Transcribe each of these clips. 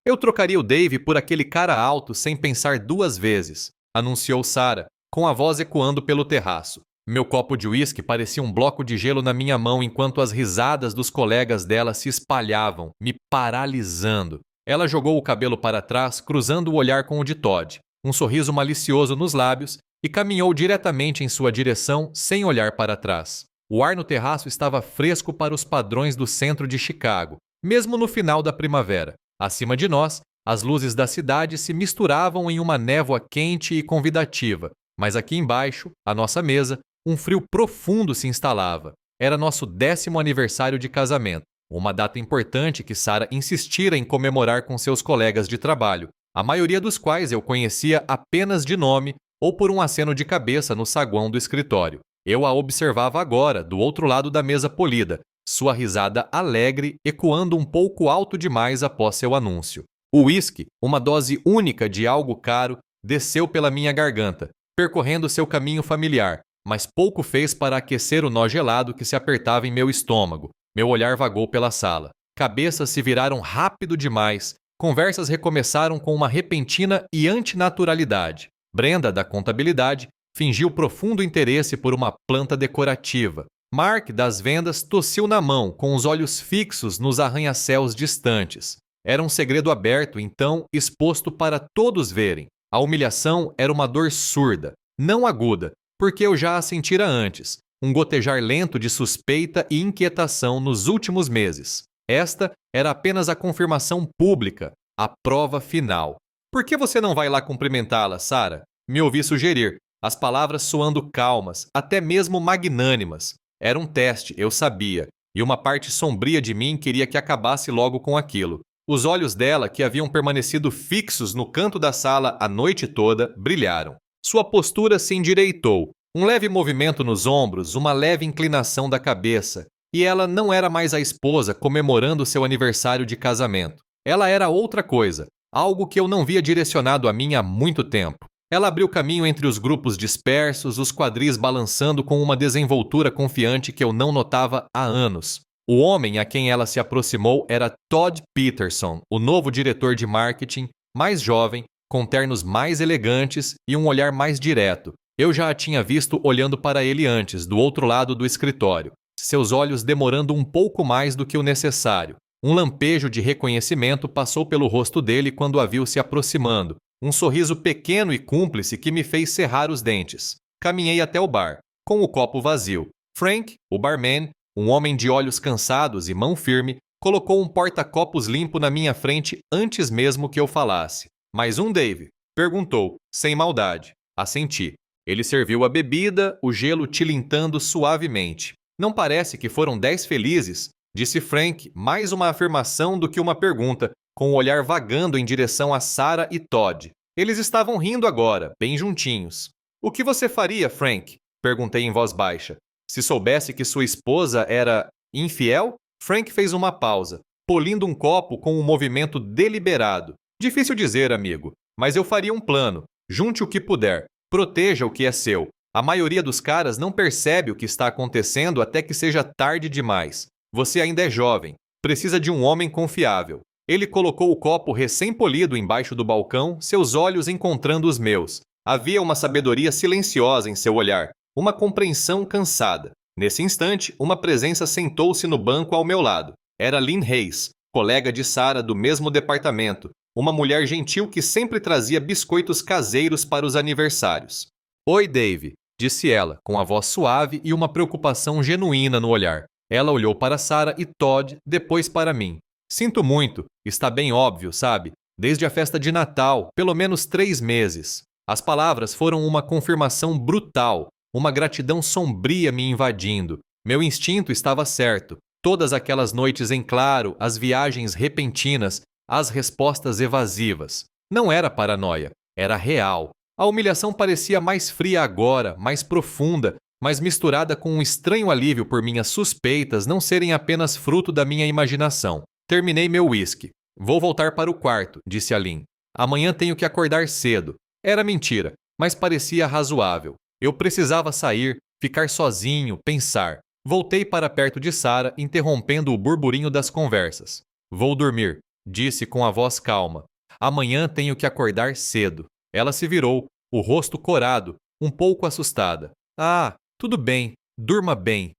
Eu trocaria o Dave por aquele cara alto sem pensar duas vezes, anunciou Sarah, com a voz ecoando pelo terraço. Meu copo de uísque parecia um bloco de gelo na minha mão enquanto as risadas dos colegas dela se espalhavam, me paralisando. Ela jogou o cabelo para trás, cruzando o olhar com o de Todd, um sorriso malicioso nos lábios, e caminhou diretamente em sua direção sem olhar para trás. O ar no terraço estava fresco para os padrões do centro de Chicago, mesmo no final da primavera. Acima de nós, as luzes da cidade se misturavam em uma névoa quente e convidativa, mas aqui embaixo, à nossa mesa, um frio profundo se instalava. Era nosso 10º aniversário de casamento, uma data importante que Sarah insistira em comemorar com seus colegas de trabalho, a maioria dos quais eu conhecia apenas de nome ou por um aceno de cabeça no saguão do escritório. Eu a observava agora, do outro lado da mesa polida, sua risada alegre ecoando um pouco alto demais após seu anúncio. O uísque, uma dose única de algo caro, desceu pela minha garganta, percorrendo seu caminho familiar, mas pouco fez para aquecer o nó gelado que se apertava em meu estômago. Meu olhar vagou pela sala. Cabeças se viraram rápido demais. Conversas recomeçaram com uma repentina e antinaturalidade. Brenda, da contabilidade, fingiu profundo interesse por uma planta decorativa. Mark, das vendas, tossiu na mão, com os olhos fixos nos arranha-céus distantes. Era um segredo aberto, então, exposto para todos verem. A humilhação era uma dor surda, não aguda, porque eu já a sentira antes, um gotejar lento de suspeita e inquietação nos últimos meses. Esta era apenas a confirmação pública, a prova final. Por que você não vai lá cumprimentá-la, Sarah? Me ouvi sugerir, as palavras soando calmas, até mesmo magnânimas. Era um teste, eu sabia, e uma parte sombria de mim queria que acabasse logo com aquilo. Os olhos dela, que haviam permanecido fixos no canto da sala a noite toda, brilharam. Sua postura se endireitou, um leve movimento nos ombros, uma leve inclinação da cabeça, e ela não era mais a esposa comemorando seu aniversário de casamento. Ela era outra coisa, algo que eu não via direcionado a mim há muito tempo. Ela abriu caminho entre os grupos dispersos, os quadris balançando com uma desenvoltura confiante que eu não notava há anos. O homem a quem ela se aproximou era Todd Peterson, o novo diretor de marketing, mais jovem, com ternos mais elegantes e um olhar mais direto. Eu já a tinha visto olhando para ele antes, do outro lado do escritório, seus olhos demorando um pouco mais do que o necessário. Um lampejo de reconhecimento passou pelo rosto dele quando a viu se aproximando, um sorriso pequeno e cúmplice que me fez cerrar os dentes. Caminhei até o bar, com o copo vazio. Frank, o barman, um homem de olhos cansados e mão firme, colocou um porta-copos limpo na minha frente antes mesmo que eu falasse. Mais um, Dave? Perguntou, sem maldade. Assenti. Ele serviu a bebida, o gelo tilintando suavemente. Não parece que foram 10 felizes, disse Frank, mais uma afirmação do que uma pergunta, com o olhar vagando em direção a Sarah e Todd. Eles estavam rindo agora, bem juntinhos. O que você faria, Frank? Perguntei em voz baixa. Se soubesse que sua esposa era infiel? Frank fez uma pausa, polindo um copo com um movimento deliberado. Difícil dizer, amigo, mas eu faria um plano. Junte o que puder. Proteja o que é seu. A maioria dos caras não percebe o que está acontecendo até que seja tarde demais. Você ainda é jovem. Precisa de um homem confiável. Ele colocou o copo recém-polido embaixo do balcão, seus olhos encontrando os meus. Havia uma sabedoria silenciosa em seu olhar, uma compreensão cansada. Nesse instante, uma presença sentou-se no banco ao meu lado. Era Lynn Hayes, colega de Sarah do mesmo departamento, uma mulher gentil que sempre trazia biscoitos caseiros para os aniversários. Oi, Dave, disse ela, com a voz suave e uma preocupação genuína no olhar. Ela olhou para Sarah e Todd, depois para mim. Sinto muito, está bem óbvio, sabe? Desde a festa de Natal, pelo menos 3 meses. As palavras foram uma confirmação brutal, uma gratidão sombria me invadindo. Meu instinto estava certo. Todas aquelas noites em claro, as viagens repentinas, as respostas evasivas. Não era paranoia, era real. A humilhação parecia mais fria agora, mais profunda, mas misturada com um estranho alívio por minhas suspeitas não serem apenas fruto da minha imaginação. Terminei meu uísque. Vou voltar para o quarto, disse a Lynn. Amanhã tenho que acordar cedo. Era mentira, mas parecia razoável. Eu precisava sair, ficar sozinho, pensar. Voltei para perto de Sarah, interrompendo o burburinho das conversas. Vou dormir. disse com a voz calma. Amanhã tenho que acordar cedo. Ela se virou, o rosto corado, um pouco assustada. Ah, tudo bem, durma bem.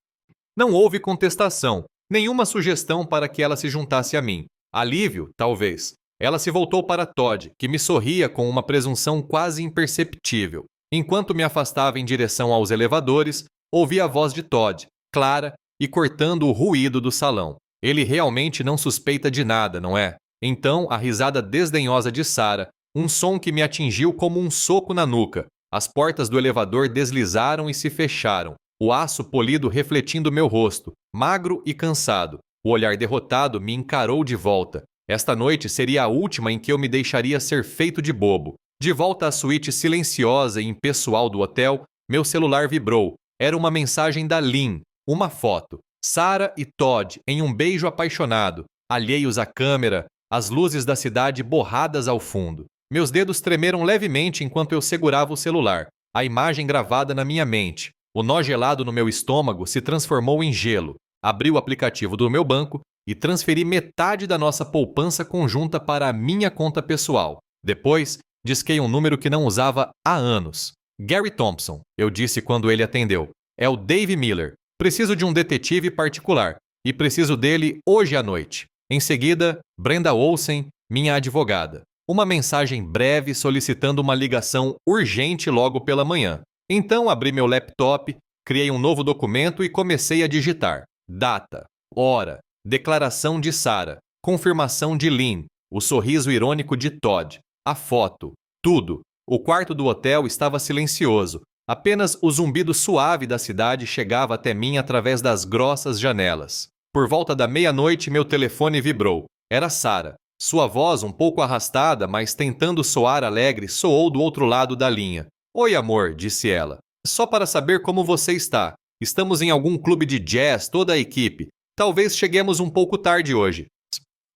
Não houve contestação, nenhuma sugestão para que ela se juntasse a mim. Alívio, talvez. Ela se voltou para Todd, que me sorria com uma presunção quase imperceptível. Enquanto me afastava em direção aos elevadores, ouvi a voz de Todd, clara e cortando o ruído do salão. Ele realmente não suspeita de nada, não é? Então, a risada desdenhosa de Sarah, um som que me atingiu como um soco na nuca. As portas do elevador deslizaram e se fecharam, o aço polido refletindo meu rosto, magro e cansado. O olhar derrotado me encarou de volta. Esta noite seria a última em que eu me deixaria ser feito de bobo. De volta à suíte silenciosa e impessoal do hotel, meu celular vibrou. Era uma mensagem da Lynn, uma foto. Sarah e Todd em um beijo apaixonado, alheios à câmera, as luzes da cidade borradas ao fundo. Meus dedos tremeram levemente enquanto eu segurava o celular, a imagem gravada na minha mente. O nó gelado no meu estômago se transformou em gelo. Abri o aplicativo do meu banco e transferi metade da nossa poupança conjunta para a minha conta pessoal. Depois, disquei um número que não usava há anos. Gary Thompson, eu disse quando ele atendeu. É o Dave Miller. Preciso de um detetive particular e preciso dele hoje à noite. Em seguida, Brenda Olsen, minha advogada. Uma mensagem breve solicitando uma ligação urgente logo pela manhã. Então abri meu laptop, criei um novo documento e comecei a digitar. Data, hora, declaração de Sarah, confirmação de Lynn, o sorriso irônico de Todd, a foto, tudo. O quarto do hotel estava silencioso. Apenas o zumbido suave da cidade chegava até mim através das grossas janelas. Por volta da meia-noite, meu telefone vibrou. Era Sarah. Sua voz, um pouco arrastada, mas tentando soar alegre, soou do outro lado da linha. Oi, amor, disse ela. Só para saber como você está. Estamos em algum clube de jazz, toda a equipe. Talvez cheguemos um pouco tarde hoje.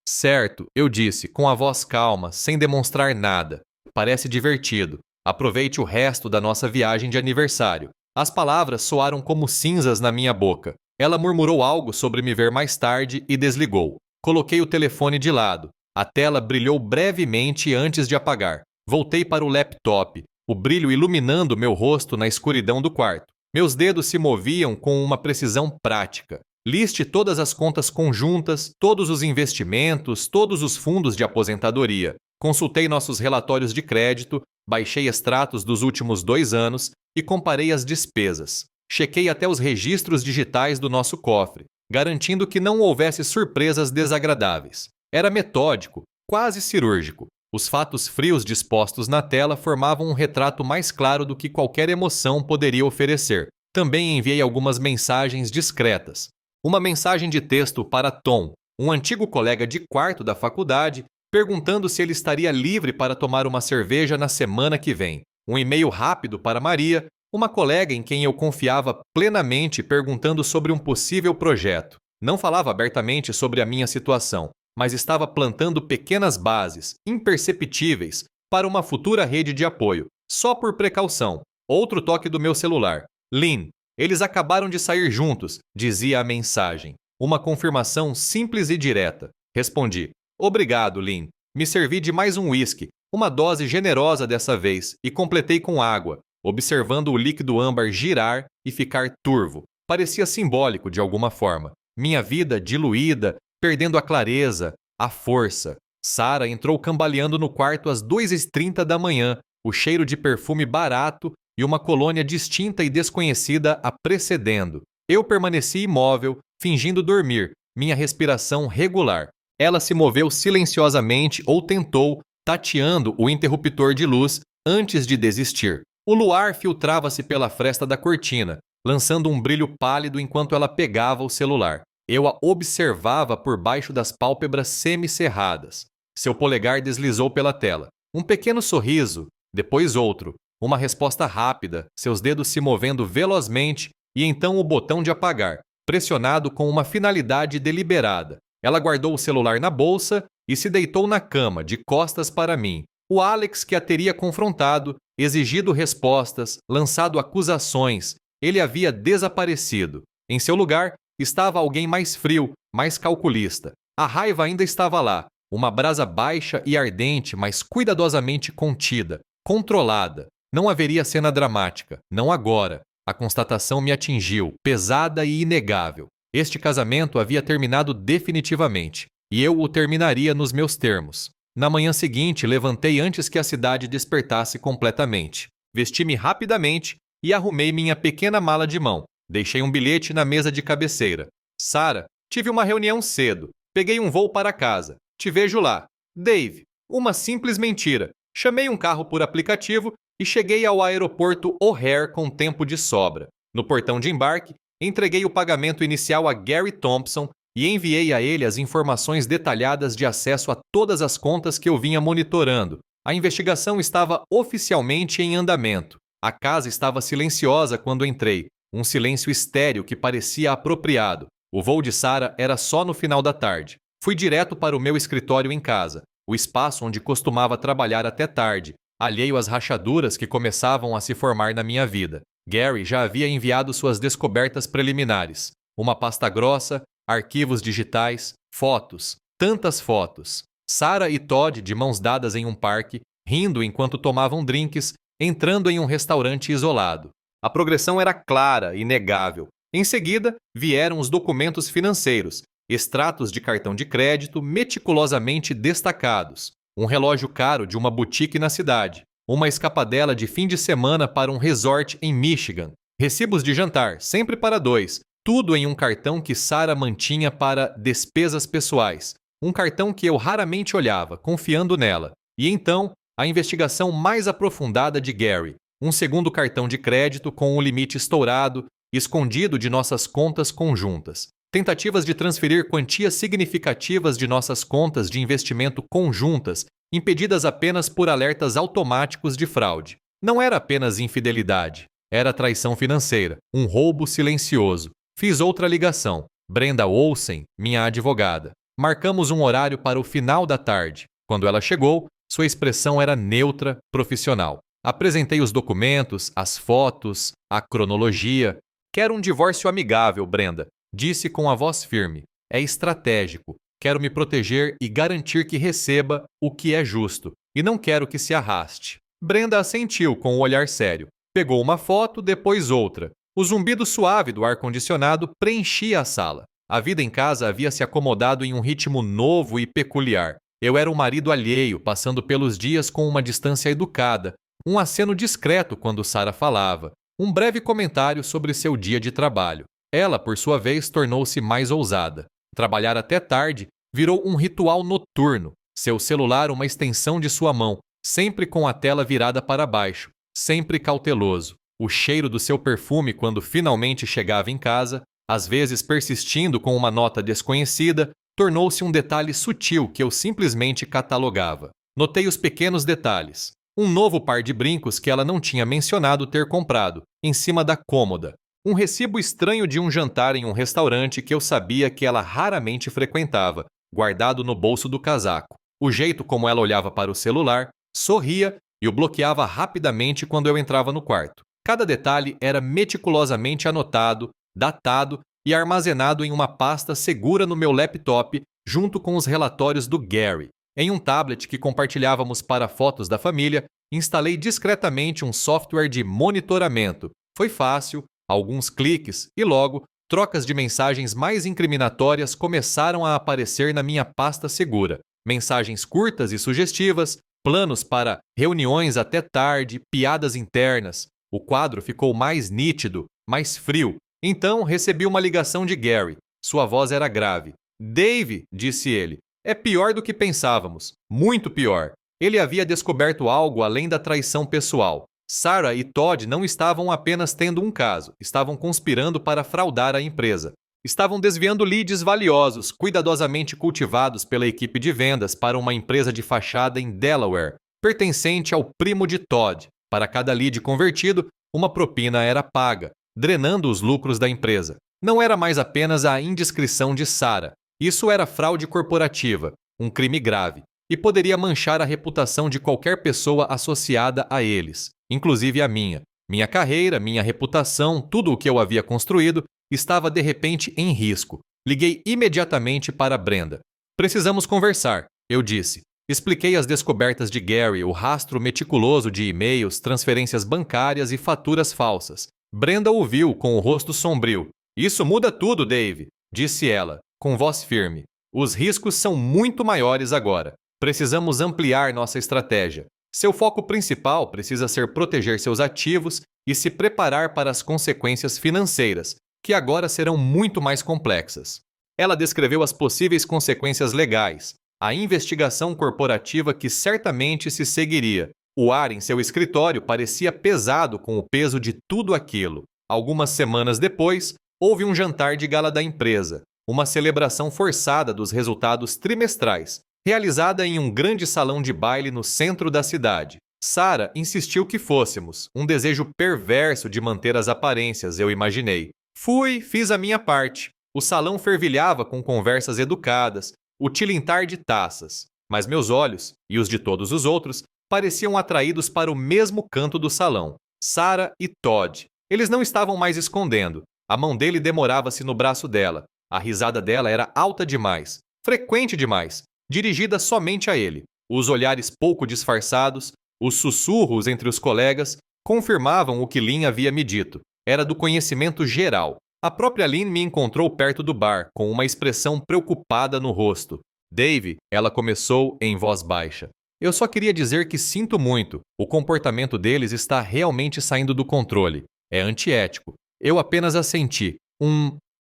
Certo, eu disse, com a voz calma, sem demonstrar nada. Parece divertido. Aproveite o resto da nossa viagem de aniversário. As palavras soaram como cinzas na minha boca. Ela murmurou algo sobre me ver mais tarde e desligou. Coloquei o telefone de lado. A tela brilhou brevemente antes de apagar. Voltei para o laptop, o brilho iluminando meu rosto na escuridão do quarto. Meus dedos se moviam com uma precisão prática. Liste todas as contas conjuntas, todos os investimentos, todos os fundos de aposentadoria. Consultei nossos relatórios de crédito, baixei extratos dos últimos 2 anos e comparei as despesas. Chequei até os registros digitais do nosso cofre, garantindo que não houvesse surpresas desagradáveis. Era metódico, quase cirúrgico. Os fatos frios dispostos na tela formavam um retrato mais claro do que qualquer emoção poderia oferecer. Também enviei algumas mensagens discretas. Uma mensagem de texto para Tom, um antigo colega de quarto da faculdade, perguntando se ele estaria livre para tomar uma cerveja na semana que vem. Um e-mail rápido para Maria, uma colega em quem eu confiava plenamente, perguntando sobre um possível projeto. Não falava abertamente sobre a minha situação, mas estava plantando pequenas bases, imperceptíveis, para uma futura rede de apoio, só por precaução. Outro toque do meu celular. Lynn, eles acabaram de sair juntos, dizia a mensagem. Uma confirmação simples e direta. Respondi. Obrigado, Lynn. Me servi de mais um uísque, uma dose generosa dessa vez, e completei com água, observando o líquido âmbar girar e ficar turvo. Parecia simbólico de alguma forma. Minha vida diluída, perdendo a clareza, a força. Sarah entrou cambaleando no quarto às 2h30 da manhã, o cheiro de perfume barato e uma colônia distinta e desconhecida a precedendo. Eu permaneci imóvel, fingindo dormir, minha respiração regular. Ela se moveu silenciosamente ou tentou, tateando o interruptor de luz antes de desistir. O luar filtrava-se pela fresta da cortina, lançando um brilho pálido enquanto ela pegava o celular. Eu a observava por baixo das pálpebras semicerradas. Seu polegar deslizou pela tela. Um pequeno sorriso, depois outro. Uma resposta rápida, seus dedos se movendo velozmente, e então o botão de apagar, pressionado com uma finalidade deliberada. Ela guardou o celular na bolsa e se deitou na cama, de costas para mim. O Alex que a teria confrontado, exigido respostas, lançado acusações, ele havia desaparecido. Em seu lugar, estava alguém mais frio, mais calculista. A raiva ainda estava lá, Uma brasa baixa e ardente, mas cuidadosamente contida, controlada. Não haveria cena dramática, não agora. A constatação me atingiu, pesada e inegável. Este casamento havia terminado definitivamente, e eu o terminaria nos meus termos. Na manhã seguinte, levantei antes que a cidade despertasse completamente. Vesti-me rapidamente e arrumei minha pequena mala de mão. Deixei um bilhete na mesa de cabeceira. Sarah, tive uma reunião cedo. Peguei um voo para casa. Te vejo lá. Dave, uma simples mentira. Chamei um carro por aplicativo e cheguei ao aeroporto O'Hare com tempo de sobra. No portão de embarque, entreguei o pagamento inicial a Gary Thompson e enviei a ele as informações detalhadas de acesso a todas as contas que eu vinha monitorando. A investigação estava oficialmente em andamento. A casa estava silenciosa quando entrei, um silêncio estéril que parecia apropriado. O voo de Sarah era só no final da tarde. Fui direto para o meu escritório em casa, o espaço onde costumava trabalhar até tarde, alheio às rachaduras que começavam a se formar na minha vida. Gary já havia enviado suas descobertas preliminares. Uma pasta grossa, arquivos digitais, fotos, tantas fotos. Sarah e Todd de mãos dadas em um parque, rindo enquanto tomavam drinks, entrando em um restaurante isolado. A progressão era clara, inegável. Em seguida, vieram os documentos financeiros, extratos de cartão de crédito meticulosamente destacados, um relógio caro de uma boutique na cidade, uma escapadela de fim de semana para um resort em Michigan, recibos de jantar, sempre para dois, tudo em um cartão que Sarah mantinha para despesas pessoais, um cartão que eu raramente olhava, confiando nela. E então, a investigação mais aprofundada de Gary, um segundo cartão de crédito com o limite estourado, escondido de nossas contas conjuntas. Tentativas de transferir quantias significativas de nossas contas de investimento conjuntas, impedidas apenas por alertas automáticos de fraude. Não era apenas infidelidade, era traição financeira, um roubo silencioso. Fiz outra ligação. Brenda Olsen, minha advogada. Marcamos um horário para o final da tarde. Quando ela chegou, sua expressão era neutra, profissional. Apresentei os documentos, as fotos, a cronologia. Quero um divórcio amigável, Brenda, disse com a voz firme. É estratégico. Quero me proteger e garantir que receba o que é justo, e não quero que se arraste. Brenda assentiu com o olhar sério. Pegou uma foto, depois outra. O zumbido suave do ar-condicionado preenchia a sala. A vida em casa havia se acomodado em um ritmo novo e peculiar. Eu era um marido alheio, passando pelos dias com uma distância educada, um aceno discreto quando Sarah falava, um breve comentário sobre seu dia de trabalho. Ela, por sua vez, tornou-se mais ousada. Trabalhar até tarde virou um ritual noturno, seu celular uma extensão de sua mão, sempre com a tela virada para baixo, sempre cauteloso. O cheiro do seu perfume quando finalmente chegava em casa, às vezes persistindo com uma nota desconhecida, tornou-se um detalhe sutil que eu simplesmente catalogava. Notei os pequenos detalhes. Um novo par de brincos que ela não tinha mencionado ter comprado, em cima da cômoda. Um recibo estranho de um jantar em um restaurante que eu sabia que ela raramente frequentava, guardado no bolso do casaco. O jeito como ela olhava para o celular, sorria e o bloqueava rapidamente quando eu entrava no quarto. Cada detalhe era meticulosamente anotado, datado e armazenado em uma pasta segura no meu laptop, junto com os relatórios do Gary. Em um tablet que compartilhávamos para fotos da família, instalei discretamente um software de monitoramento. Foi fácil, alguns cliques e logo, trocas de mensagens mais incriminatórias começaram a aparecer na minha pasta segura. Mensagens curtas e sugestivas, planos para reuniões até tarde, piadas internas. O quadro ficou mais nítido, mais frio. Então recebi uma ligação de Gary. Sua voz era grave. Dave, disse ele, é pior do que pensávamos. Muito pior. Ele havia descoberto algo além da traição pessoal. Sarah e Todd não estavam apenas tendo um caso, estavam conspirando para fraudar a empresa. Estavam desviando leads valiosos, cuidadosamente cultivados pela equipe de vendas para uma empresa de fachada em Delaware, pertencente ao primo de Todd. Para cada lead convertido, uma propina era paga, drenando os lucros da empresa. Não era mais apenas a indiscrição de Sarah. Isso era fraude corporativa, um crime grave, e poderia manchar a reputação de qualquer pessoa associada a eles, inclusive a minha. Minha carreira, minha reputação, tudo o que eu havia construído, estava de repente em risco. Liguei imediatamente para Brenda. Precisamos conversar. eu disse. Expliquei as descobertas de Gary, o rastro meticuloso de e-mails, transferências bancárias e faturas falsas. Brenda ouviu com o rosto sombrio. Isso muda tudo, Dave, disse ela, com voz firme. Os riscos são muito maiores agora. Precisamos ampliar nossa estratégia. Seu foco principal precisa ser proteger seus ativos e se preparar para as consequências financeiras, que agora serão muito mais complexas. Ela descreveu as possíveis consequências legais, a investigação corporativa que certamente se seguiria. O ar em seu escritório parecia pesado com o peso de tudo aquilo. Algumas semanas depois, houve um jantar de gala da empresa, uma celebração forçada dos resultados trimestrais, realizada em um grande salão de baile no centro da cidade. Sarah insistiu que fôssemos, um desejo perverso de manter as aparências, eu imaginei. Fui, fiz a minha parte. O salão fervilhava com conversas educadas, o tilintar de taças, mas meus olhos, e os de todos os outros, pareciam atraídos para o mesmo canto do salão. Sarah e Todd. Eles não estavam mais escondendo. A mão dele demorava-se no braço dela. A risada dela era alta demais, frequente demais, dirigida somente a ele. Os olhares pouco disfarçados, os sussurros entre os colegas, confirmavam o que Lynn havia me dito. Era do conhecimento geral. A própria Lynn me encontrou perto do bar, com uma expressão preocupada no rosto. Dave, ela começou em voz baixa. Eu só queria dizer que sinto muito. O comportamento deles está realmente saindo do controle. É antiético. Eu apenas assenti.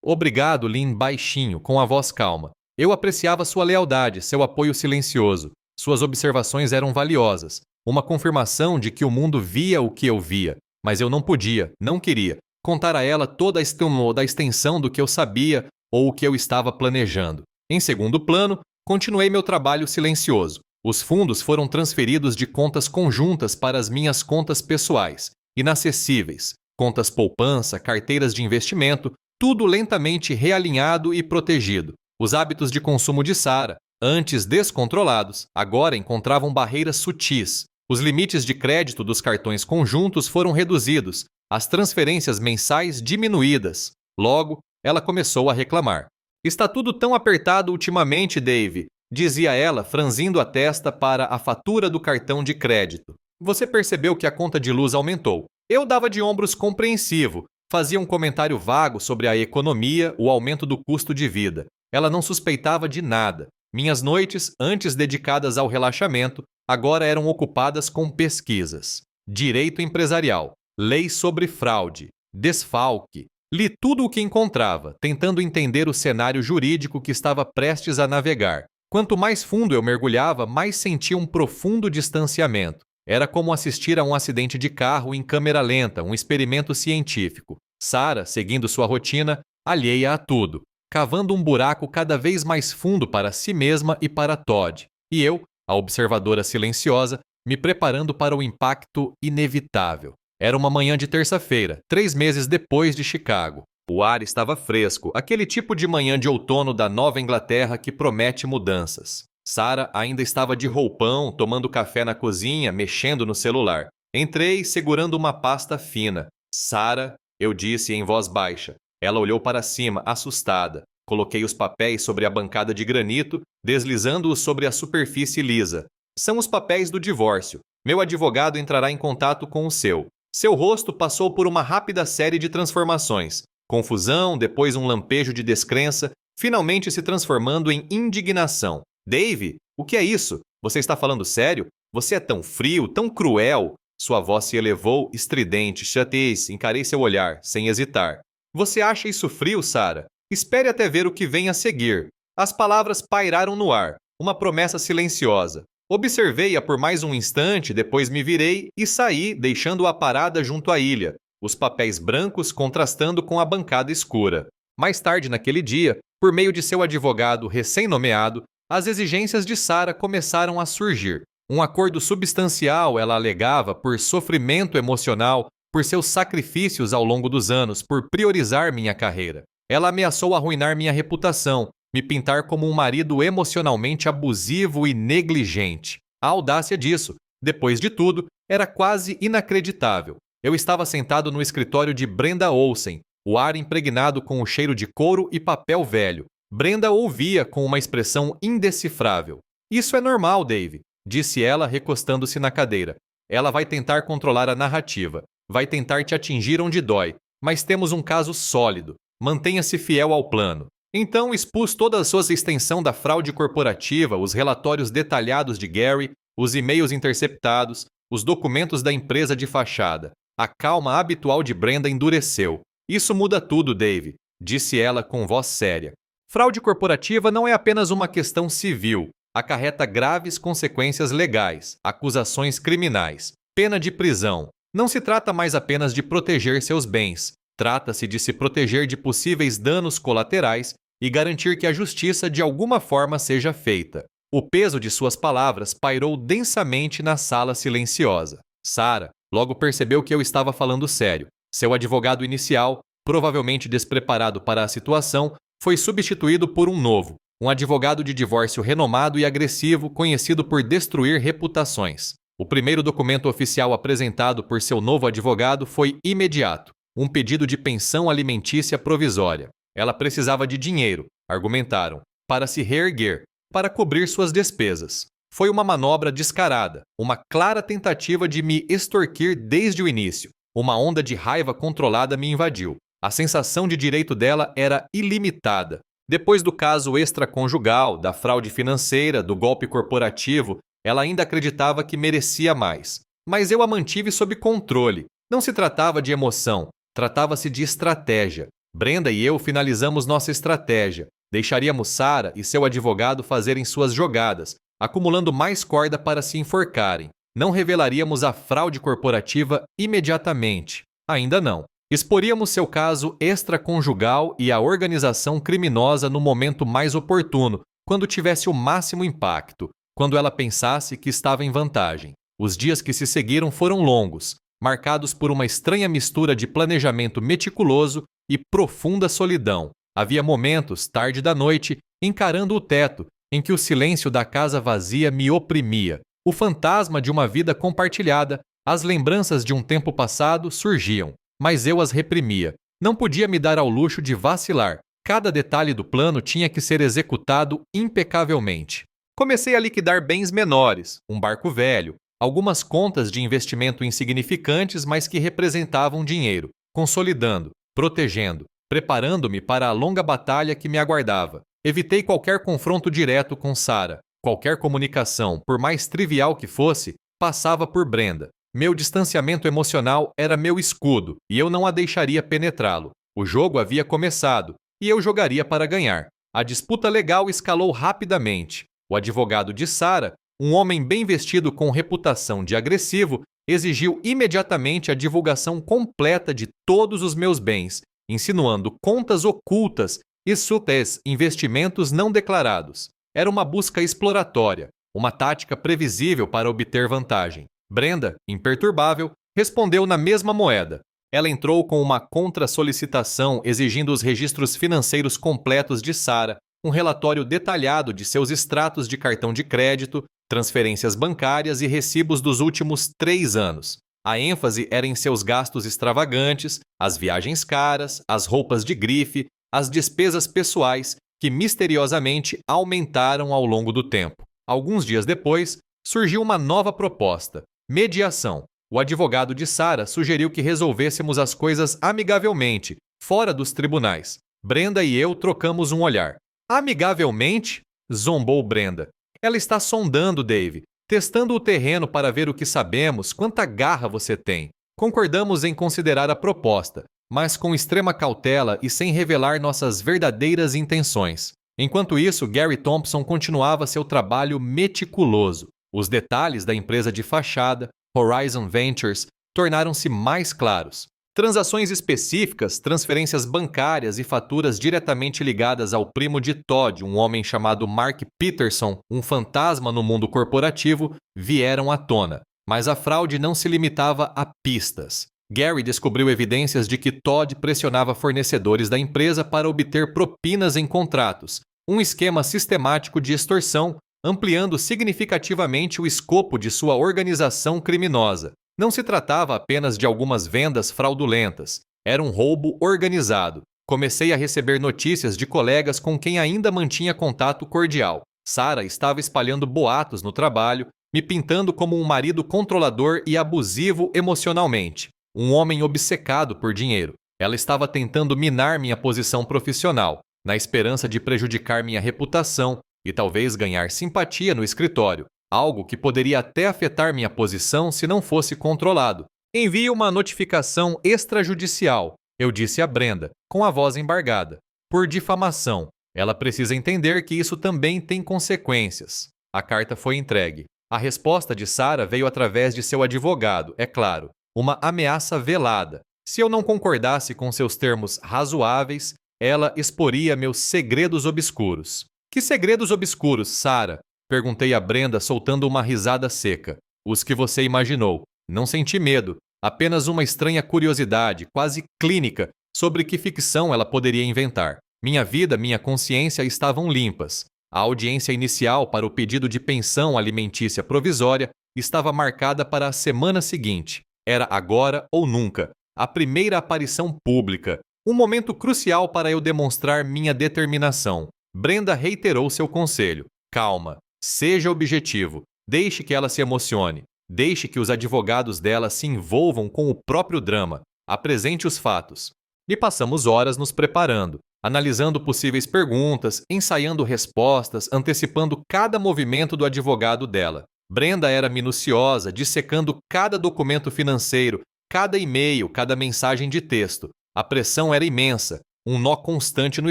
Obrigado, Lynn, baixinho, com a voz calma. Eu apreciava sua lealdade, seu apoio silencioso. Suas observações eram valiosas. Uma confirmação de que o mundo via o que eu via. Mas eu não podia, não queria, contar a ela toda a extensão do que eu sabia ou o que eu estava planejando. Em segundo plano, continuei meu trabalho silencioso. Os fundos foram transferidos de contas conjuntas para as minhas contas pessoais, inacessíveis, contas poupança, carteiras de investimento, tudo lentamente realinhado e protegido. Os hábitos de consumo de Sarah, antes descontrolados, agora encontravam barreiras sutis. Os limites de crédito dos cartões conjuntos foram reduzidos, as transferências mensais diminuídas. Logo, ela começou a reclamar. Está tudo tão apertado ultimamente, Dave, dizia ela, franzindo a testa para a fatura do cartão de crédito. Você percebeu que a conta de luz aumentou. Eu dava de ombros compreensivo, fazia um comentário vago sobre a economia, o aumento do custo de vida. Ela não suspeitava de nada. Minhas noites, antes dedicadas ao relaxamento, agora eram ocupadas com pesquisas. Direito empresarial, lei sobre fraude, desfalque. Li tudo o que encontrava, tentando entender o cenário jurídico que estava prestes a navegar. Quanto mais fundo eu mergulhava, mais sentia um profundo distanciamento. Era como assistir a um acidente de carro em câmera lenta, um experimento científico. Sarah, seguindo sua rotina, alheia a tudo, cavando um buraco cada vez mais fundo para si mesma e para Todd. E eu, a observadora silenciosa, me preparando para o impacto inevitável. Era uma manhã de terça-feira, 3 meses depois de Chicago. O ar estava fresco, aquele tipo de manhã de outono da Nova Inglaterra que promete mudanças. Sarah ainda estava de roupão, tomando café na cozinha, mexendo no celular. Entrei segurando uma pasta fina. Sarah, eu disse em voz baixa. Ela olhou para cima, assustada. Coloquei os papéis sobre a bancada de granito, deslizando-os sobre a superfície lisa. São os papéis do divórcio. Meu advogado entrará em contato com o seu. Seu rosto passou por uma rápida série de transformações. Confusão, depois um lampejo de descrença, finalmente se transformando em indignação. Dave, o que é isso? Você está falando sério? Você é tão frio, tão cruel. Sua voz se elevou, estridente. Chatei-se, encarei seu olhar, sem hesitar. Você acha isso frio, Sarah? Espere até ver o que vem a seguir. As palavras pairaram no ar, uma promessa silenciosa. Observei-a por mais um instante, depois me virei e saí, deixando-a parada junto à ilha, os papéis brancos contrastando com a bancada escura. Mais tarde naquele dia, por meio de seu advogado recém-nomeado, as exigências de Sarah começaram a surgir. Um acordo substancial, ela alegava, por sofrimento emocional, por seus sacrifícios ao longo dos anos, por priorizar minha carreira. Ela ameaçou arruinar minha reputação, me pintar como um marido emocionalmente abusivo e negligente. A audácia disso, depois de tudo, era quase inacreditável. Eu estava sentado no escritório de Brenda Olsen, o ar impregnado com o cheiro de couro e papel velho. Brenda ouvia com uma expressão indecifrável. Isso é normal, Dave, disse ela, recostando-se na cadeira. Ela vai tentar controlar a narrativa, vai tentar te atingir onde dói, mas temos um caso sólido. Mantenha-se fiel ao plano. Então expus toda a sua extensão da fraude corporativa, os relatórios detalhados de Gary, os e-mails interceptados, os documentos da empresa de fachada. A calma habitual de Brenda endureceu. Isso muda tudo, Dave, disse ela com voz séria. Fraude corporativa não é apenas uma questão civil. Acarreta graves consequências legais, acusações criminais, pena de prisão. Não se trata mais apenas de proteger seus bens. Trata-se de se proteger de possíveis danos colaterais e garantir que a justiça de alguma forma seja feita. O peso de suas palavras pairou densamente na sala silenciosa. Sarah logo percebeu que eu estava falando sério. Seu advogado inicial, provavelmente despreparado para a situação, foi substituído por um novo, um advogado de divórcio renomado e agressivo, conhecido por destruir reputações. O primeiro documento oficial apresentado por seu novo advogado foi imediato, um pedido de pensão alimentícia provisória. Ela precisava de dinheiro, argumentaram, para se reerguer, para cobrir suas despesas. Foi uma manobra descarada, uma clara tentativa de me extorquir desde o início. Uma onda de raiva controlada me invadiu. A sensação de direito dela era ilimitada. Depois do caso extraconjugal, da fraude financeira, do golpe corporativo, ela ainda acreditava que merecia mais. Mas eu a mantive sob controle. Não se tratava de emoção, tratava-se de estratégia. Brenda e eu finalizamos nossa estratégia. Deixaríamos Sarah e seu advogado fazerem suas jogadas, acumulando mais corda para se enforcarem. Não revelaríamos a fraude corporativa imediatamente. Ainda não. Exporíamos seu caso extraconjugal e a organização criminosa no momento mais oportuno, quando tivesse o máximo impacto, quando ela pensasse que estava em vantagem. Os dias que se seguiram foram longos, marcados por uma estranha mistura de planejamento meticuloso e profunda solidão. Havia momentos, tarde da noite, encarando o teto, em que o silêncio da casa vazia me oprimia. O fantasma de uma vida compartilhada, as lembranças de um tempo passado surgiam, mas eu as reprimia. Não podia me dar ao luxo de vacilar. Cada detalhe do plano tinha que ser executado impecavelmente. Comecei a liquidar bens menores, um barco velho, algumas contas de investimento insignificantes, mas que representavam dinheiro, consolidando, protegendo, preparando-me para a longa batalha que me aguardava. Evitei qualquer confronto direto com Sarah. Qualquer comunicação, por mais trivial que fosse, passava por Brenda. Meu distanciamento emocional era meu escudo e eu não a deixaria penetrá-lo. O jogo havia começado e eu jogaria para ganhar. A disputa legal escalou rapidamente. O advogado de Sarah, um homem bem vestido com reputação de agressivo, exigiu imediatamente a divulgação completa de todos os meus bens, insinuando contas ocultas e sutis investimentos não declarados. Era uma busca exploratória, uma tática previsível para obter vantagem. Brenda, imperturbável, respondeu na mesma moeda. Ela entrou com uma contra-solicitação exigindo os registros financeiros completos de Sarah, um relatório detalhado de seus extratos de cartão de crédito, transferências bancárias e recibos dos últimos 3 anos. A ênfase era em seus gastos extravagantes, as viagens caras, as roupas de grife, as despesas pessoais, que misteriosamente aumentaram ao longo do tempo. Alguns dias depois, surgiu uma nova proposta: mediação. O advogado de Sarah sugeriu que resolvêssemos as coisas amigavelmente, fora dos tribunais. Brenda e eu trocamos um olhar. Amigavelmente? Zombou Brenda. Ela está sondando, Dave, testando o terreno para ver o que sabemos, quanta garra você tem. Concordamos em considerar a proposta, mas com extrema cautela e sem revelar nossas verdadeiras intenções. Enquanto isso, Gary Thompson continuava seu trabalho meticuloso. Os detalhes da empresa de fachada, Horizon Ventures, tornaram-se mais claros. Transações específicas, transferências bancárias e faturas diretamente ligadas ao primo de Todd, um homem chamado Mark Peterson, um fantasma no mundo corporativo, vieram à tona. Mas a fraude não se limitava a pistas. Gary descobriu evidências de que Todd pressionava fornecedores da empresa para obter propinas em contratos, um esquema sistemático de extorsão, ampliando significativamente o escopo de sua organização criminosa. Não se tratava apenas de algumas vendas fraudulentas, era um roubo organizado. Comecei a receber notícias de colegas com quem ainda mantinha contato cordial. Sara estava espalhando boatos no trabalho, me pintando como um marido controlador e abusivo emocionalmente, um homem obcecado por dinheiro. Ela estava tentando minar minha posição profissional, na esperança de prejudicar minha reputação e talvez ganhar simpatia no escritório, algo que poderia até afetar minha posição se não fosse controlado. Envie uma notificação extrajudicial, eu disse a Brenda, com a voz embargada. Por difamação. Ela precisa entender que isso também tem consequências. A carta foi entregue. A resposta de Sara veio através de seu advogado, é claro, uma ameaça velada. Se eu não concordasse com seus termos razoáveis, ela exporia meus segredos obscuros. Que segredos obscuros, Sara? Perguntei a Brenda, soltando uma risada seca. Os que você imaginou. Não senti medo, apenas uma estranha curiosidade, quase clínica, sobre que ficção ela poderia inventar. Minha vida, minha consciência estavam limpas. A audiência inicial para o pedido de pensão alimentícia provisória estava marcada para a semana seguinte. Era agora ou nunca. A primeira aparição pública. Um momento crucial para eu demonstrar minha determinação. Brenda reiterou seu conselho. Calma. Seja objetivo. Deixe que ela se emocione. Deixe que os advogados dela se envolvam com o próprio drama. Apresente os fatos. E passamos horas nos preparando, analisando possíveis perguntas, ensaiando respostas, antecipando cada movimento do advogado dela. Brenda era minuciosa, dissecando cada documento financeiro, cada e-mail, cada mensagem de texto. A pressão era imensa, um nó constante no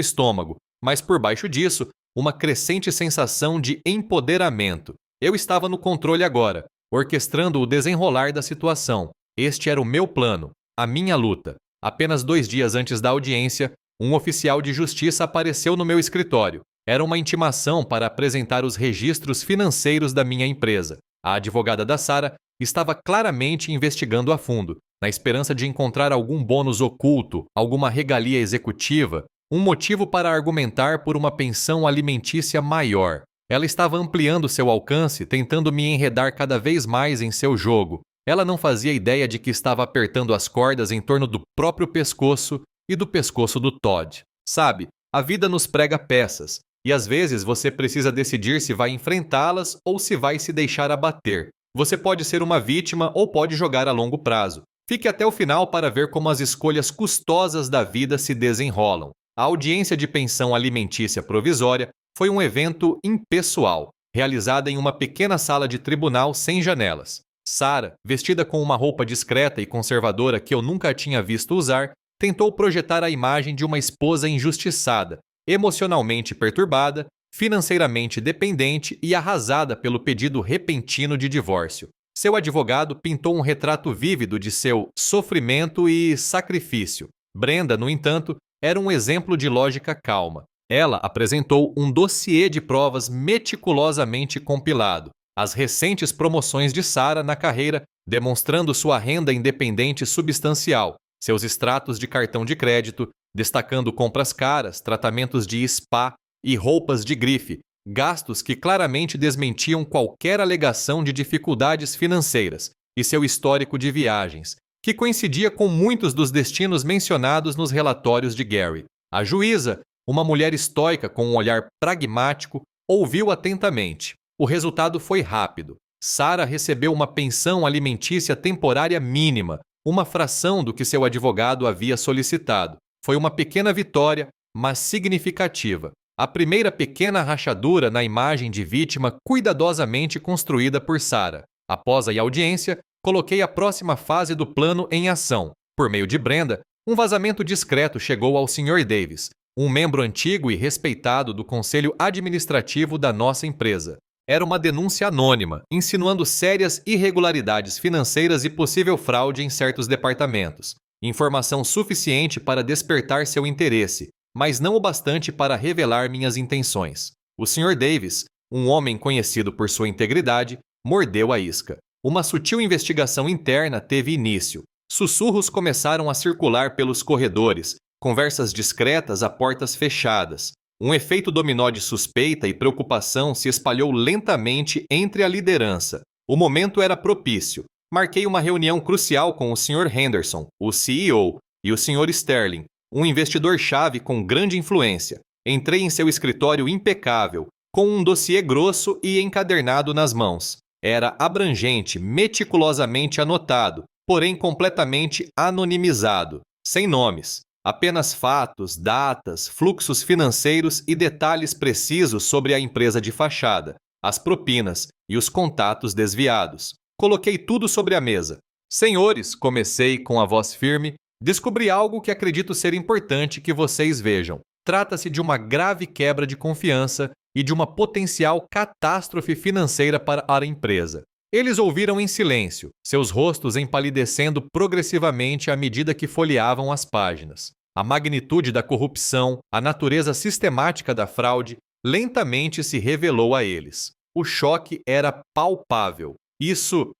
estômago, mas por baixo disso, uma crescente sensação de empoderamento. Eu estava no controle agora, orquestrando o desenrolar da situação. Este era o meu plano, a minha luta. Apenas 2 dias antes da audiência, um oficial de justiça apareceu no meu escritório. Era uma intimação para apresentar os registros financeiros da minha empresa. A advogada da Sara estava claramente investigando a fundo, na esperança de encontrar algum bônus oculto, alguma regalia executiva, um motivo para argumentar por uma pensão alimentícia maior. Ela estava ampliando seu alcance, tentando me enredar cada vez mais em seu jogo. Ela não fazia ideia de que estava apertando as cordas em torno do próprio pescoço e do pescoço do Todd. Sabe, a vida nos prega peças, e às vezes você precisa decidir se vai enfrentá-las ou se vai se deixar abater. Você pode ser uma vítima ou pode jogar a longo prazo. Fique até o final para ver como as escolhas custosas da vida se desenrolam. A audiência de pensão alimentícia provisória foi um evento impessoal, realizada em uma pequena sala de tribunal sem janelas. Sara, vestida com uma roupa discreta e conservadora que eu nunca tinha visto usar, tentou projetar a imagem de uma esposa injustiçada, emocionalmente perturbada, financeiramente dependente e arrasada pelo pedido repentino de divórcio. Seu advogado pintou um retrato vívido de seu sofrimento e sacrifício. Brenda, no entanto, era um exemplo de lógica calma. Ela apresentou um dossiê de provas meticulosamente compilado, as recentes promoções de Sara na carreira, demonstrando sua renda independente substancial, seus extratos de cartão de crédito, destacando compras caras, tratamentos de spa e roupas de grife, gastos que claramente desmentiam qualquer alegação de dificuldades financeiras, e seu histórico de viagens, que coincidia com muitos dos destinos mencionados nos relatórios de Gary. A juíza, uma mulher estoica com um olhar pragmático, ouviu atentamente. O resultado foi rápido. Sara recebeu uma pensão alimentícia temporária mínima, uma fração do que seu advogado havia solicitado. Foi uma pequena vitória, mas significativa. A primeira pequena rachadura na imagem de vítima cuidadosamente construída por Sara. Após a audiência, coloquei a próxima fase do plano em ação. Por meio de Brenda, um vazamento discreto chegou ao Sr. Davis, um membro antigo e respeitado do conselho administrativo da nossa empresa. Era uma denúncia anônima, insinuando sérias irregularidades financeiras e possível fraude em certos departamentos. Informação suficiente para despertar seu interesse, mas não o bastante para revelar minhas intenções. O Sr. Davis, um homem conhecido por sua integridade, mordeu a isca. Uma sutil investigação interna teve início. Sussurros começaram a circular pelos corredores, conversas discretas a portas fechadas. Um efeito dominó de suspeita e preocupação se espalhou lentamente entre a liderança. O momento era propício. Marquei uma reunião crucial com o Sr. Henderson, o CEO, e o Sr. Sterling, um investidor-chave com grande influência. Entrei em seu escritório impecável, com um dossiê grosso e encadernado nas mãos. Era abrangente, meticulosamente anotado, porém completamente anonimizado, sem nomes. Apenas fatos, datas, fluxos financeiros e detalhes precisos sobre a empresa de fachada, as propinas e os contatos desviados. Coloquei tudo sobre a mesa. Senhores, comecei com a voz firme, descobri algo que acredito ser importante que vocês vejam. Trata-se de uma grave quebra de confiança e de uma potencial catástrofe financeira para a empresa. Eles ouviram em silêncio, seus rostos empalidecendo progressivamente à medida que folheavam as páginas. A magnitude da corrupção, a natureza sistemática da fraude, lentamente se revelou a eles. O choque era palpável. Isso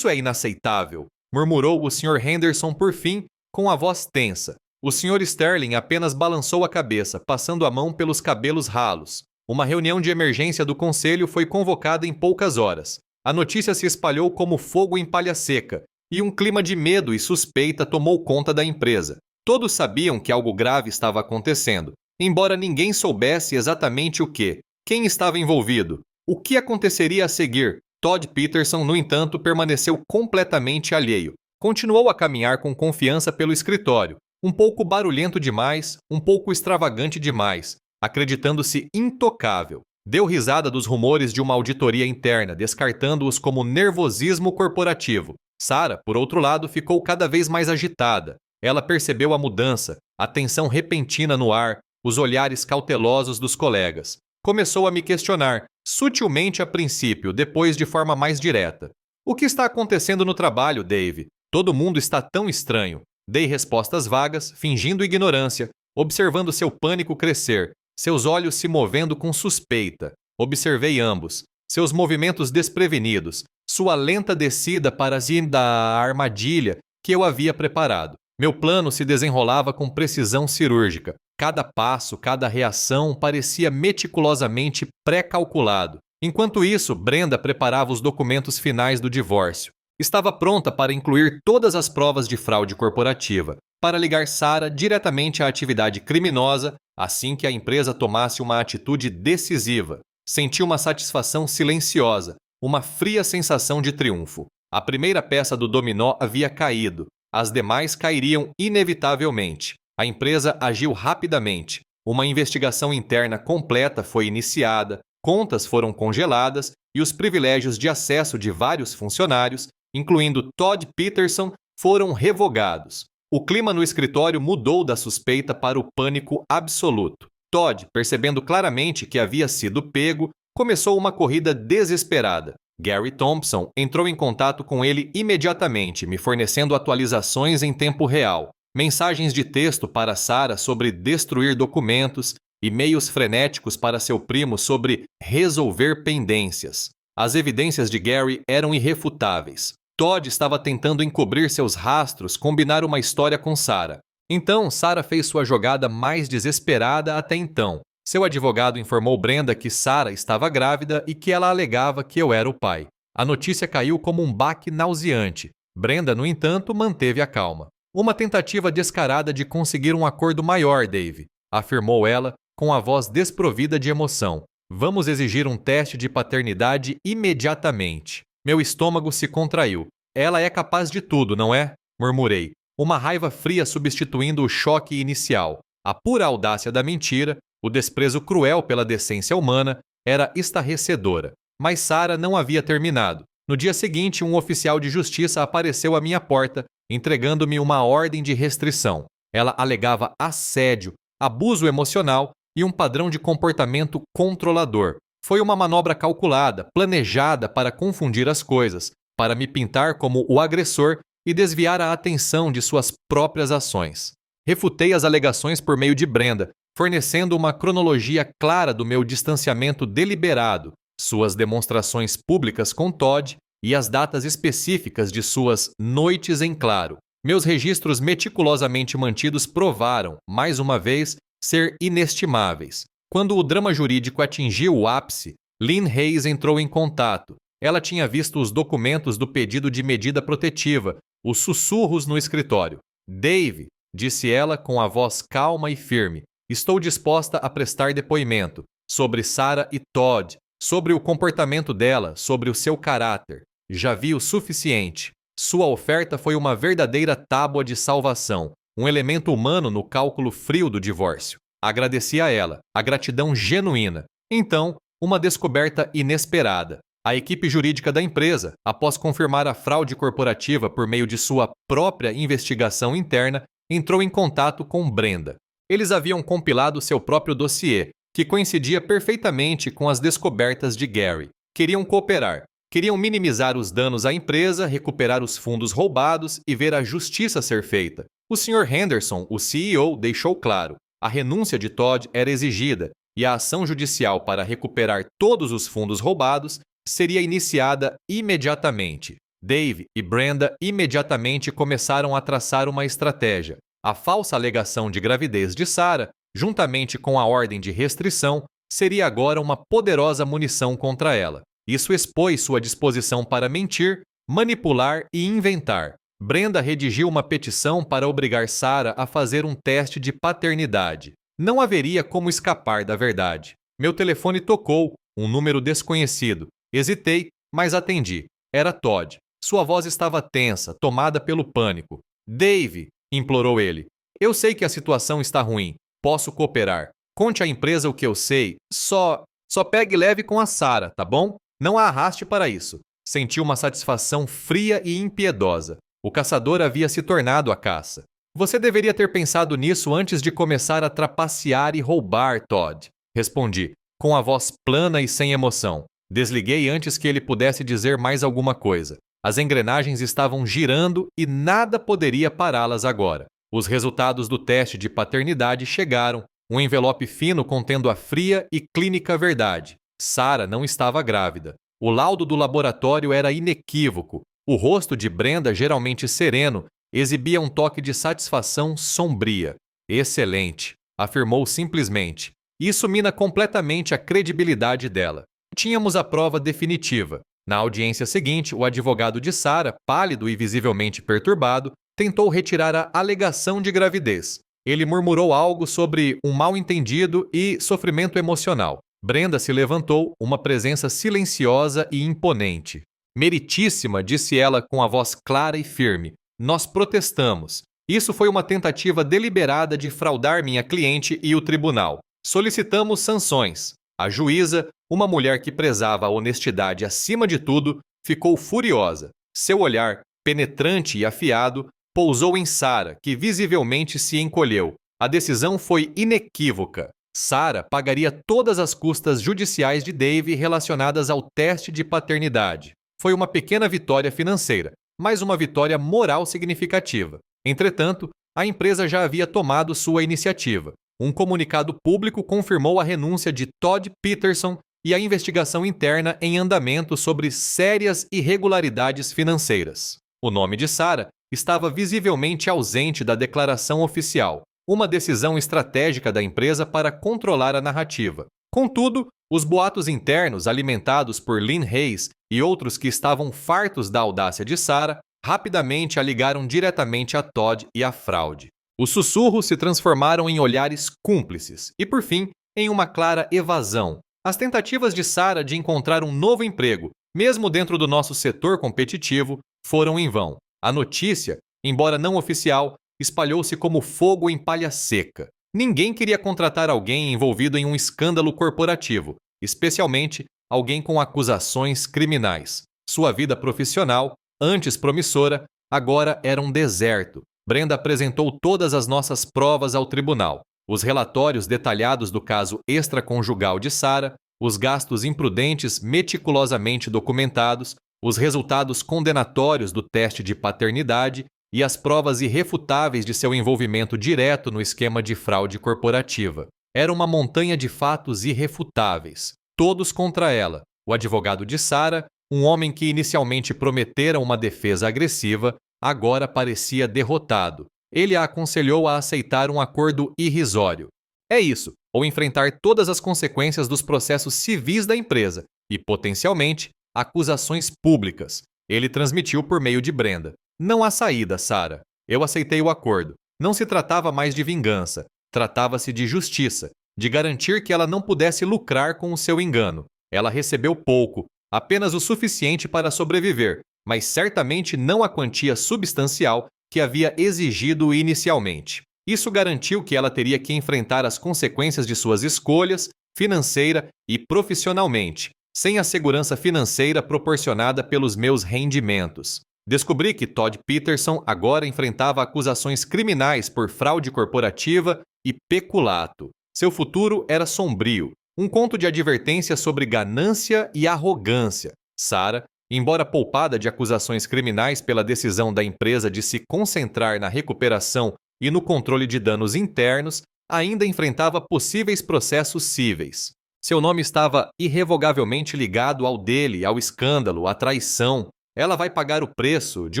é inaceitável, murmurou o Sr. Henderson por fim, com a voz tensa. O Sr. Sterling apenas balançou a cabeça, passando a mão pelos cabelos ralos. Uma reunião de emergência do conselho foi convocada em poucas horas. A notícia se espalhou como fogo em palha seca, e um clima de medo e suspeita tomou conta da empresa. Todos sabiam que algo grave estava acontecendo, embora ninguém soubesse exatamente o que, quem estava envolvido, o que aconteceria a seguir. Todd Peterson, no entanto, permaneceu completamente alheio. Continuou a caminhar com confiança pelo escritório, um pouco barulhento demais, um pouco extravagante demais, acreditando-se intocável. Deu risada dos rumores de uma auditoria interna, descartando-os como nervosismo corporativo. Sarah, por outro lado, ficou cada vez mais agitada. Ela percebeu a mudança, a tensão repentina no ar, os olhares cautelosos dos colegas. Começou a me questionar, sutilmente a princípio, depois de forma mais direta. O que está acontecendo no trabalho, Dave? Todo mundo está tão estranho. Dei respostas vagas, fingindo ignorância, observando seu pânico crescer, seus olhos se movendo com suspeita. Observei ambos, seus movimentos desprevenidos, sua lenta descida para a armadilha que eu havia preparado. Meu plano se desenrolava com precisão cirúrgica. Cada passo, cada reação parecia meticulosamente pré-calculado. Enquanto isso, Brenda preparava os documentos finais do divórcio. Estava pronta para incluir todas as provas de fraude corporativa, para ligar Sarah diretamente à atividade criminosa assim que a empresa tomasse uma atitude decisiva. Senti uma satisfação silenciosa, uma fria sensação de triunfo. A primeira peça do dominó havia caído, as demais cairiam inevitavelmente. A empresa agiu rapidamente. Uma investigação interna completa foi iniciada, contas foram congeladas e os privilégios de acesso de vários funcionários, incluindo Todd Peterson, foram revogados. O clima no escritório mudou da suspeita para o pânico absoluto. Todd, percebendo claramente que havia sido pego, começou uma corrida desesperada. Gary Thompson entrou em contato com ele imediatamente, me fornecendo atualizações em tempo real, mensagens de texto para Sarah sobre destruir documentos, e-mails frenéticos para seu primo sobre resolver pendências. As evidências de Gary eram irrefutáveis. Todd estava tentando encobrir seus rastros, combinar uma história com Sarah. Então, Sarah fez sua jogada mais desesperada até então. Seu advogado informou Brenda que Sarah estava grávida e que ela alegava que eu era o pai. A notícia caiu como um baque nauseante. Brenda, no entanto, manteve a calma. Uma tentativa descarada de conseguir um acordo maior, Dave, afirmou ela, com a voz desprovida de emoção. Vamos exigir um teste de paternidade imediatamente. Meu estômago se contraiu. Ela é capaz de tudo, não é? Murmurei, uma raiva fria substituindo o choque inicial. A pura audácia da mentira, o desprezo cruel pela decência humana, era estarrecedora. Mas Sarah não havia terminado. No dia seguinte, um oficial de justiça apareceu à minha porta, entregando-me uma ordem de restrição. Ela alegava assédio, abuso emocional e um padrão de comportamento controlador. Foi uma manobra calculada, planejada para confundir as coisas, para me pintar como o agressor e desviar a atenção de suas próprias ações. Refutei as alegações por meio de Brenda, fornecendo uma cronologia clara do meu distanciamento deliberado, suas demonstrações públicas com Todd e as datas específicas de suas noites em claro. Meus registros meticulosamente mantidos provaram, mais uma vez, ser inestimáveis. Quando o drama jurídico atingiu o ápice, Lynn Hayes entrou em contato. Ela tinha visto os documentos do pedido de medida protetiva, os sussurros no escritório. Dave, disse ela com a voz calma e firme, estou disposta a prestar depoimento. sobre Sarah e Todd, sobre o comportamento dela, sobre o seu caráter. Já vi o suficiente. Sua oferta foi uma verdadeira tábua de salvação, um elemento humano no cálculo frio do divórcio. Agradeci a ela, a gratidão genuína. Então, uma descoberta inesperada. A equipe jurídica da empresa, após confirmar a fraude corporativa por meio de sua própria investigação interna, entrou em contato com Brenda. Eles haviam compilado seu próprio dossiê, que coincidia perfeitamente com as descobertas de Gary. Queriam cooperar. Queriam minimizar os danos à empresa, recuperar os fundos roubados e ver a justiça ser feita. O Sr. Henderson, o CEO, deixou claro: a renúncia de Todd era exigida e a ação judicial para recuperar todos os fundos roubados seria iniciada imediatamente. Dave e Brenda imediatamente começaram a traçar uma estratégia. A falsa alegação de gravidez de Sarah, juntamente com a ordem de restrição, seria agora uma poderosa munição contra ela. Isso expôs sua disposição para mentir, manipular e inventar. Brenda redigiu uma petição para obrigar Sarah a fazer um teste de paternidade. Não haveria como escapar da verdade. Meu telefone tocou, um número desconhecido. Hesitei, mas atendi. Era Todd. Sua voz estava tensa, tomada pelo pânico. Dave, implorou ele. Eu sei que a situação está ruim. Posso cooperar. Conte à empresa o que eu sei. Só pegue leve com a Sarah, tá bom? Não a arraste para isso. Senti uma satisfação fria e impiedosa. O caçador havia se tornado a caça. Você deveria ter pensado nisso antes de começar a trapacear e roubar, Todd. Respondi, com a voz plana e sem emoção. Desliguei antes que ele pudesse dizer mais alguma coisa. As engrenagens estavam girando e nada poderia pará-las agora. Os resultados do teste de paternidade chegaram, um envelope fino contendo a fria e clínica verdade. Sarah não estava grávida. O laudo do laboratório era inequívoco. O rosto de Brenda, geralmente sereno, exibia um toque de satisfação sombria. Excelente, afirmou simplesmente. Isso mina completamente a credibilidade dela. Tínhamos a prova definitiva. Na audiência seguinte, o advogado de Sarah, pálido e visivelmente perturbado, tentou retirar a alegação de gravidez. Ele murmurou algo sobre um mal-entendido e sofrimento emocional. Brenda se levantou, uma presença silenciosa e imponente. Meritíssima, disse ela com a voz clara e firme. Nós protestamos. Isso foi uma tentativa deliberada de fraudar minha cliente e o tribunal. Solicitamos sanções. A juíza, uma mulher que prezava a honestidade acima de tudo, ficou furiosa. Seu olhar, penetrante e afiado, pousou em Sarah, que visivelmente se encolheu. A decisão foi inequívoca. Sarah pagaria todas as custas judiciais de Dave relacionadas ao teste de paternidade. Foi uma pequena vitória financeira, mas uma vitória moral significativa. Entretanto, a empresa já havia tomado sua iniciativa. Um comunicado público confirmou a renúncia de Todd Peterson e a investigação interna em andamento sobre sérias irregularidades financeiras. O nome de Sarah estava visivelmente ausente da declaração oficial, uma decisão estratégica da empresa para controlar a narrativa. Contudo, os boatos internos alimentados por Lynn Hayes e outros que estavam fartos da audácia de Sarah rapidamente a ligaram diretamente a Todd e à fraude. Os sussurros se transformaram em olhares cúmplices e, por fim, em uma clara evasão. As tentativas de Sarah de encontrar um novo emprego, mesmo dentro do nosso setor competitivo, foram em vão. A notícia, embora não oficial, espalhou-se como fogo em palha seca. Ninguém queria contratar alguém envolvido em um escândalo corporativo, especialmente alguém com acusações criminais. Sua vida profissional, antes promissora, agora era um deserto. Brenda apresentou todas as nossas provas ao tribunal. Os relatórios detalhados do caso extraconjugal de Sarah, os gastos imprudentes meticulosamente documentados, os resultados condenatórios do teste de paternidade e as provas irrefutáveis de seu envolvimento direto no esquema de fraude corporativa. Era uma montanha de fatos irrefutáveis, todos contra ela. O advogado de Sarah, um homem que inicialmente prometera uma defesa agressiva, agora parecia derrotado. Ele a aconselhou a aceitar um acordo irrisório. É isso, ou enfrentar todas as consequências dos processos civis da empresa e, potencialmente, acusações públicas. Ele transmitiu por meio de Brenda. Não há saída, Sarah. Eu aceitei o acordo. Não se tratava mais de vingança. Tratava-se de justiça. de garantir que ela não pudesse lucrar com o seu engano. Ela recebeu pouco, apenas o suficiente para sobreviver, mas certamente não a quantia substancial que havia exigido inicialmente. Isso garantiu que ela teria que enfrentar as consequências de suas escolhas, financeira e profissionalmente, sem a segurança financeira proporcionada pelos meus rendimentos. Descobri que Todd Peterson agora enfrentava acusações criminais por fraude corporativa e peculato. Seu futuro era sombrio, um conto de advertência sobre ganância e arrogância. Sarah, embora poupada de acusações criminais pela decisão da empresa de se concentrar na recuperação e no controle de danos internos, ainda enfrentava possíveis processos cíveis. Seu nome estava irrevogavelmente ligado ao dele, ao escândalo, à traição. Ela vai pagar o preço de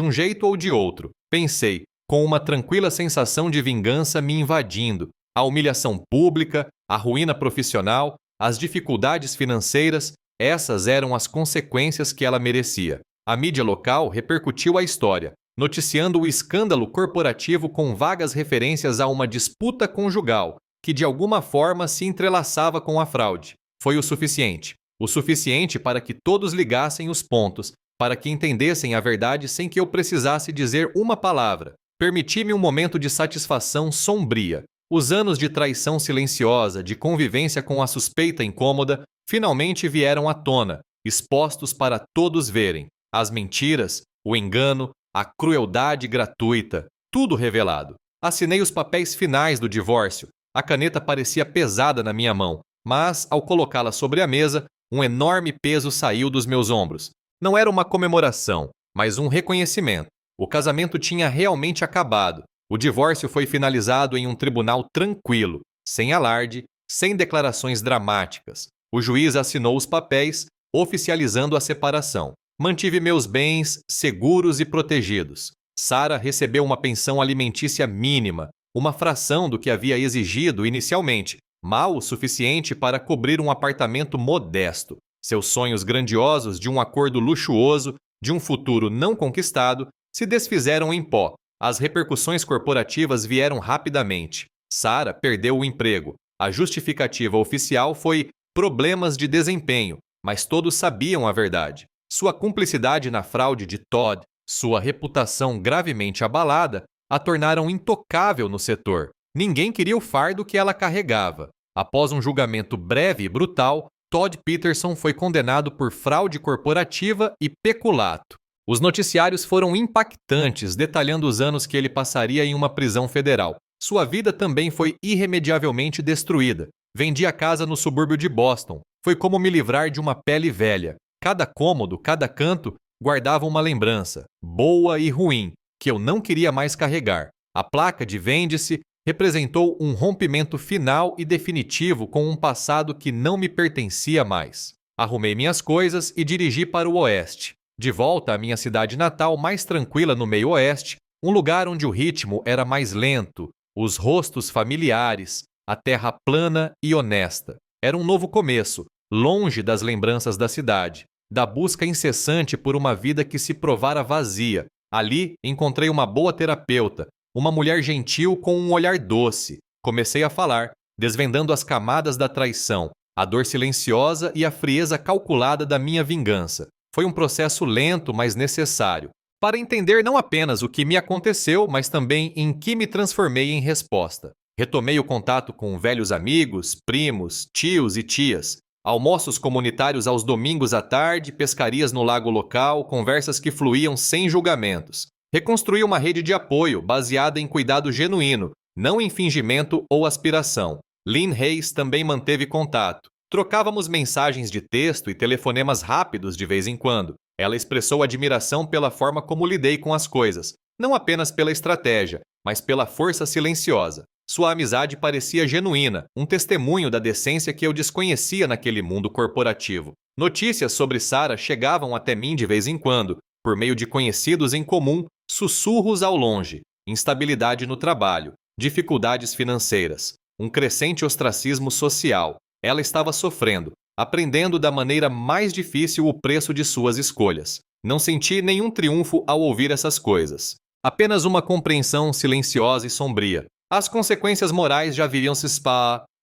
um jeito ou de outro, pensei, com uma tranquila sensação de vingança me invadindo. A humilhação pública, a ruína profissional, as dificuldades financeiras, essas eram as consequências que ela merecia. A mídia local repercutiu a história, noticiando o escândalo corporativo com vagas referências a uma disputa conjugal, que de alguma forma se entrelaçava com a fraude. Foi o suficiente para que todos ligassem os pontos, para que entendessem a verdade sem que eu precisasse dizer uma palavra. Permiti-me um momento de satisfação sombria. Os anos de traição silenciosa, de convivência com a suspeita incômoda, finalmente vieram à tona, expostos para todos verem. As mentiras, o engano, a crueldade gratuita, tudo revelado. Assinei os papéis finais do divórcio. A caneta parecia pesada na minha mão, mas, ao colocá-la sobre a mesa, um enorme peso saiu dos meus ombros. Não era uma comemoração, mas um reconhecimento. O casamento tinha realmente acabado. O divórcio foi finalizado em um tribunal tranquilo, sem alarde, sem declarações dramáticas. O juiz assinou os papéis, oficializando a separação. Mantive meus bens seguros e protegidos. Sarah recebeu uma pensão alimentícia mínima, uma fração do que havia exigido inicialmente, mal o suficiente para cobrir um apartamento modesto. Seus sonhos grandiosos de um acordo luxuoso, de um futuro não conquistado, se desfizeram em pó. As repercussões corporativas vieram rapidamente. Sarah perdeu o emprego. A justificativa oficial foi problemas de desempenho, mas todos sabiam a verdade. Sua cumplicidade na fraude de Todd, sua reputação gravemente abalada, a tornaram intocável no setor. Ninguém queria o fardo que ela carregava. Após um julgamento breve e brutal, Todd Peterson foi condenado por fraude corporativa e peculato. Os noticiários foram impactantes, detalhando os anos que ele passaria em uma prisão federal. Sua vida também foi irremediavelmente destruída. Vendi a casa no subúrbio de Boston. Foi como me livrar de uma pele velha. Cada cômodo, cada canto, guardava uma lembrança, boa e ruim, que eu não queria mais carregar. A placa de vende-se representou um rompimento final e definitivo com um passado que não me pertencia mais. Arrumei minhas coisas e dirigi para o oeste. De volta à minha cidade natal mais tranquila no meio oeste, um lugar onde o ritmo era mais lento, os rostos familiares, a terra plana e honesta. Era um novo começo, longe das lembranças da cidade, da busca incessante por uma vida que se provara vazia. Ali encontrei uma boa terapeuta, uma mulher gentil com um olhar doce. Comecei a falar, desvendando as camadas da traição, a dor silenciosa e a frieza calculada da minha vingança. Foi um processo lento, mas necessário, para entender não apenas o que me aconteceu, mas também em que me transformei em resposta. Retomei o contato com velhos amigos, primos, tios e tias, almoços comunitários aos domingos à tarde, pescarias no lago local, conversas que fluíam sem julgamentos. Reconstruí uma rede de apoio baseada em cuidado genuíno, não em fingimento ou aspiração. Lynn Hayes também manteve contato. Trocávamos mensagens de texto e telefonemas rápidos de vez em quando. Ela expressou admiração pela forma como lidei com as coisas, não apenas pela estratégia, mas pela força silenciosa. Sua amizade parecia genuína, um testemunho da decência que eu desconhecia naquele mundo corporativo. Notícias sobre Sarah chegavam até mim de vez em quando, por meio de conhecidos em comum, sussurros ao longe, instabilidade no trabalho, dificuldades financeiras, um crescente ostracismo social. Ela estava sofrendo, aprendendo da maneira mais difícil o preço de suas escolhas. Não senti nenhum triunfo ao ouvir essas coisas. Apenas uma compreensão silenciosa e sombria. As consequências morais já viriam se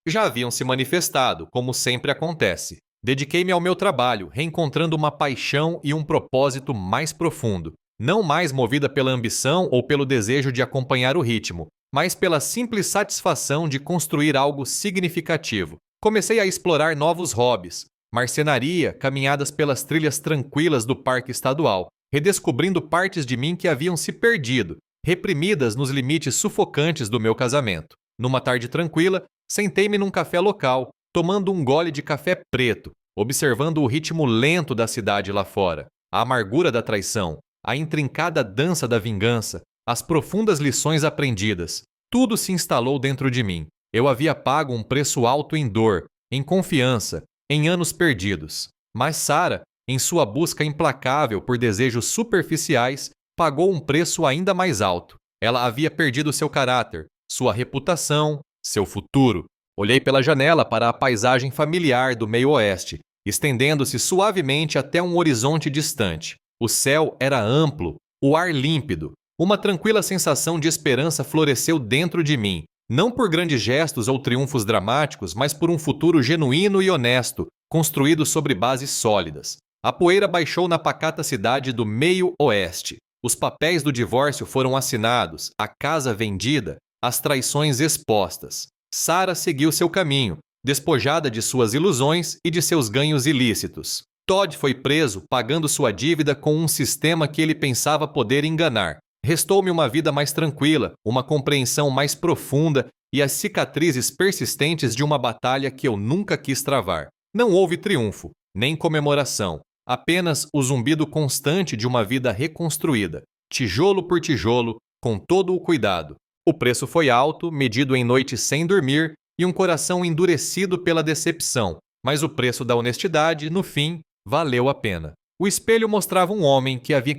já haviam se manifestado, como sempre acontece. Dediquei-me ao meu trabalho, reencontrando uma paixão e um propósito mais profundo, não mais movida pela ambição ou pelo desejo de acompanhar o ritmo, mas pela simples satisfação de construir algo significativo. Comecei a explorar novos hobbies, marcenaria, caminhadas pelas trilhas tranquilas do parque estadual, redescobrindo partes de mim que haviam se perdido, reprimidas nos limites sufocantes do meu casamento. Numa tarde tranquila, sentei-me num café local, tomando um gole de café preto, observando o ritmo lento da cidade lá fora, a amargura da traição, a intrincada dança da vingança, as profundas lições aprendidas. Tudo se instalou dentro de mim. Eu havia pago um preço alto em dor, em confiança, em anos perdidos. Mas Sara, em sua busca implacável por desejos superficiais, pagou um preço ainda mais alto. Ela havia perdido seu caráter, sua reputação, seu futuro. Olhei pela janela para a paisagem familiar do meio-oeste, estendendo-se suavemente até um horizonte distante. O céu era amplo, o ar límpido. Uma tranquila sensação de esperança floresceu dentro de mim, não por grandes gestos ou triunfos dramáticos, mas por um futuro genuíno e honesto, construído sobre bases sólidas. A poeira baixou na pacata cidade do meio-oeste. Os papéis do divórcio foram assinados, a casa vendida, as traições expostas. Sara seguiu seu caminho, despojada de suas ilusões e de seus ganhos ilícitos. Todd foi preso, pagando sua dívida com um sistema que ele pensava poder enganar. Restou-me uma vida mais tranquila, uma compreensão mais profunda e as cicatrizes persistentes de uma batalha que eu nunca quis travar. Não houve triunfo, nem comemoração, apenas o zumbido constante de uma vida reconstruída, tijolo por tijolo, com todo o cuidado. O preço foi alto, medido em noites sem dormir e um coração endurecido pela decepção, mas o preço da honestidade, no fim, valeu a pena. O espelho mostrava um homem que havia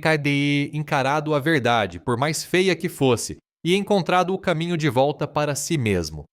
encarado a verdade, por mais feia que fosse, e encontrado o caminho de volta para si mesmo.